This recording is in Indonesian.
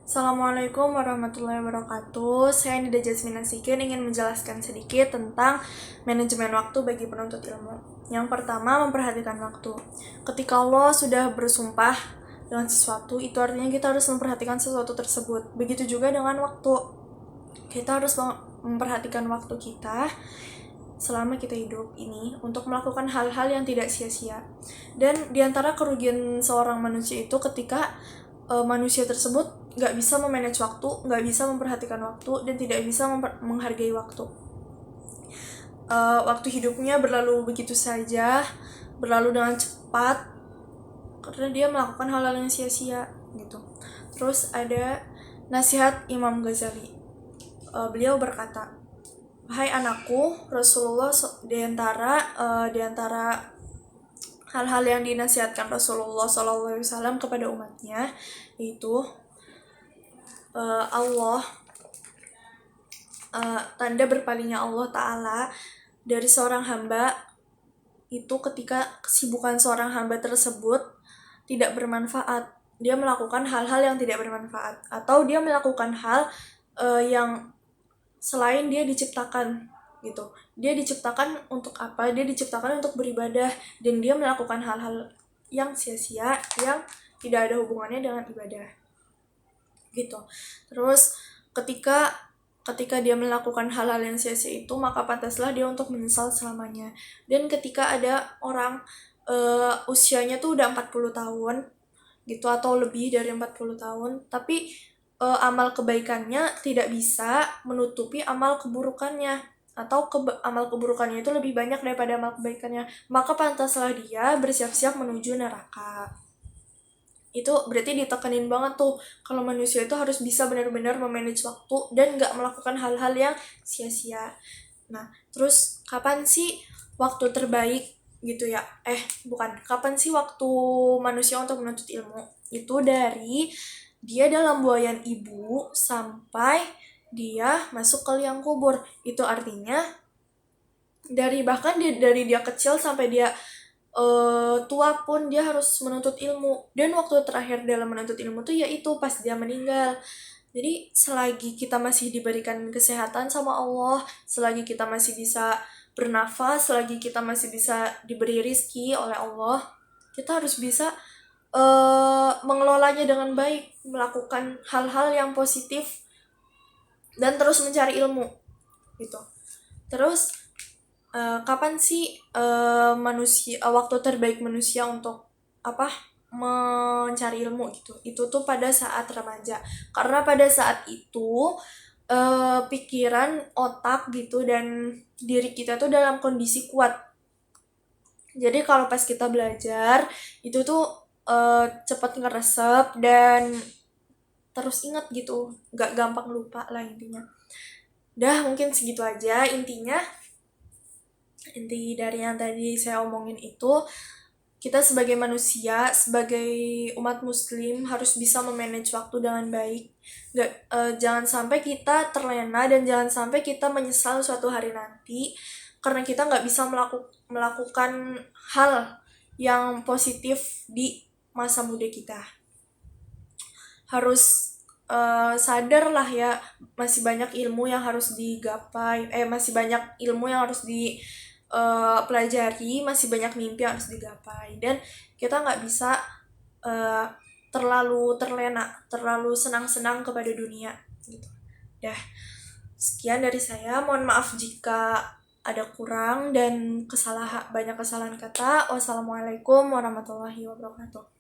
Assalamualaikum warahmatullahi wabarakatuh. Saya Nida Jasmina Sikin ingin menjelaskan sedikit tentang manajemen waktu bagi penuntut ilmu. Yang pertama, memperhatikan waktu. Ketika lo sudah bersumpah dengan sesuatu, itu artinya kita harus memperhatikan sesuatu tersebut. Begitu juga dengan waktu. Kita harus memperhatikan waktu kita selama kita hidup ini untuk melakukan hal-hal yang tidak sia-sia. Dan diantara kerugian seorang manusia itu ketika manusia tersebut nggak bisa memanage waktu, nggak bisa memperhatikan waktu, dan tidak bisa menghargai waktu. Waktu hidupnya berlalu begitu saja, berlalu dengan cepat, karena dia melakukan hal-hal yang sia-sia gitu. Terus ada nasihat Imam Ghazali. Beliau berkata, "Hai anakku, Rasulullah di antara hal-hal yang dinasihatkan Rasulullah SAW kepada umatnya, yaitu tanda berpalingnya Allah Ta'ala dari seorang hamba itu ketika kesibukan seorang hamba tersebut tidak bermanfaat. Dia melakukan hal-hal yang tidak bermanfaat, atau dia melakukan hal yang selain dia diciptakan gitu. Dia diciptakan untuk apa? Dia diciptakan untuk beribadah, dan dia melakukan hal-hal yang sia-sia yang tidak ada hubungannya dengan ibadah gitu. Terus ketika dia melakukan hal-hal yang sia-sia itu, maka pantaslah dia untuk menyesal selamanya. Dan ketika ada orang usianya tuh udah 40 tahun gitu, atau lebih dari 40 tahun, tapi amal kebaikannya tidak bisa menutupi amal keburukannya, atau amal keburukannya itu lebih banyak daripada amal kebaikannya, maka pantaslah dia bersiap-siap menuju neraka. Itu berarti ditekenin banget tuh kalau manusia itu harus bisa benar-benar memanage waktu dan gak melakukan hal-hal yang sia-sia. Nah, terus kapan sih waktu terbaik gitu ya? Kapan sih waktu manusia untuk menuntut ilmu? Itu dari dia dalam buayan ibu sampai dia masuk ke liang kubur. Itu artinya dari dia kecil sampai dia tua pun dia harus menuntut ilmu. Dan waktu terakhir dalam menuntut ilmu tuh yaitu pas dia meninggal. Jadi selagi kita masih diberikan kesehatan sama Allah, selagi kita masih bisa bernafas, selagi kita masih bisa diberi rizki oleh Allah, kita harus bisa mengelolanya dengan baik, melakukan hal-hal yang positif, dan terus mencari ilmu gitu. Terus kapan sih waktu terbaik manusia untuk mencari ilmu gitu? Itu tuh pada saat remaja, karena pada saat itu pikiran, otak gitu, dan diri kita tuh dalam kondisi kuat. Jadi kalau pas kita belajar itu tuh cepat ngeresep dan terus ingat gitu, gak gampang lupa lah intinya. Mungkin segitu aja intinya. Inti dari yang tadi saya omongin itu, kita sebagai manusia, sebagai umat muslim harus bisa memanage waktu dengan baik. Jangan sampai kita terlena, dan jangan sampai kita menyesal suatu hari nanti karena kita nggak bisa melakukan hal yang positif di masa muda kita. Harus sadar lah ya, masih banyak ilmu yang harus digapai, masih banyak ilmu yang harus pelajari, masih banyak mimpi yang harus digapai, dan kita nggak bisa terlalu terlena, terlalu senang-senang kepada dunia gitu. Sekian dari saya, mohon maaf jika ada kurang dan banyak kesalahan kata. Wassalamualaikum warahmatullahi wabarakatuh.